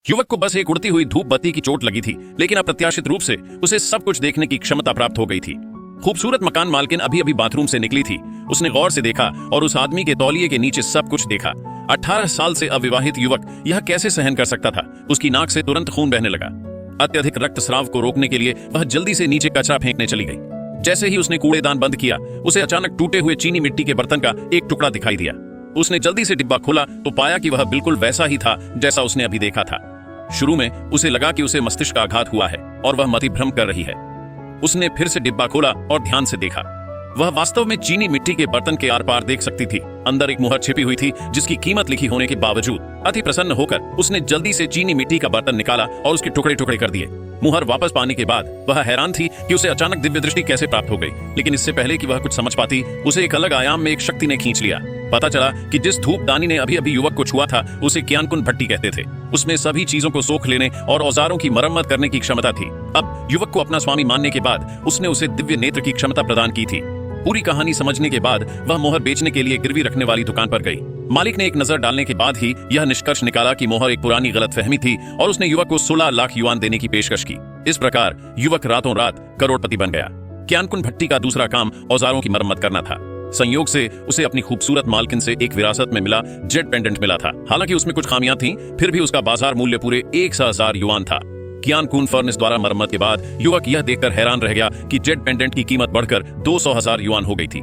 युवक को बस एक उड़ती हुई धूप बत्ती की चोट लगी थी, लेकिन अप्रत्याशित रूप से उसे सब कुछ देखने की क्षमता प्राप्त हो गई थी। खूबसूरत मकान मालकिन अभी अभी बाथरूम से निकली थी। उसने गौर से देखा और उस आदमी के तौलिए के नीचे सब कुछ देखा। 18 साल से अविवाहित युवक यह कैसे सहन कर सकता था? उसकी नाक से तुरंत खून बहने लगा। अत्यधिक रक्तस्राव को रोकने के लिए वह जल्दी से नीचे कचरा फेंकने चली गई। जैसे ही उसने कूड़ेदान बंद किया, उसे अचानक टूटे हुए चीनी मिट्टी के बर्तन का एक टुकड़ा दिखाई दिया। उसने जल्दी से डिब्बा खोला तो पाया कि वह बिल्कुल वैसा ही था जैसा उसने अभी देखा था। शुरू में उसे लगा कि उसे मस्तिष्क आघात हुआ है और वह मतिभ्रम कर रही है। उसने फिर से डिब्बा खोला और ध्यान से देखा। वह वास्तव में चीनी मिट्टी के बर्तन के आर पार देख सकती थी। अंदर एक मुहर छिपी हुई थी जिसकी कीमत लिखी होने के बावजूद अति प्रसन्न होकर उसने जल्दी से चीनी मिट्टी का बर्तन निकाला और उसके टुकड़े टुकड़े कर दिए। मुहर वापस पाने के बाद वह हैरान थी कि उसे अचानक दिव्य दृष्टि कैसे प्राप्त हो गई, लेकिन इससे पहले कि वह कुछ समझ पाती, उसे एक अलग आयाम में एक शक्ति ने खींच लिया। पता चला कि जिस धूपदानी ने अभी अभी युवक को छुआ था, उसे ज्ञानकुंड भट्टी कहते थे। उसमें सभी चीजों को सोख लेने और औजारों की मरम्मत करने की क्षमता थी। अब युवक को अपना स्वामी मानने के बाद उसने उसे दिव्य नेत्र की क्षमता प्रदान की थी। पूरी कहानी समझने के बाद वह मोहर बेचने के लिए गिरवी रखने वाली दुकान पर गई। मालिक ने एक नजर डालने के बाद ही यह निष्कर्ष निकाला कि मोहर एक पुरानी गलतफहमी थी और उसने युवक को 16 लाख युआन देने की पेशकश की। इस प्रकार युवक रातों रात करोड़पति बन गया। ज्ञानकुंड भट्टी का दूसरा काम औजारों की मरम्मत करना था। संयोग से उसे अपनी खूबसूरत मालकिन से एक विरासत में मिला जेट पेंडेंट मिला था। हालांकि उसमें कुछ खामियां थीं, फिर भी उसका बाजार मूल्य पूरे 1,000 युआन था। ज्ञानकुंड फर्नेस द्वारा मरम्मत के बाद युवक यह देखकर हैरान रह गया कि जेट पेंडेंट की कीमत बढ़कर 200,000 युआन हो गई थी।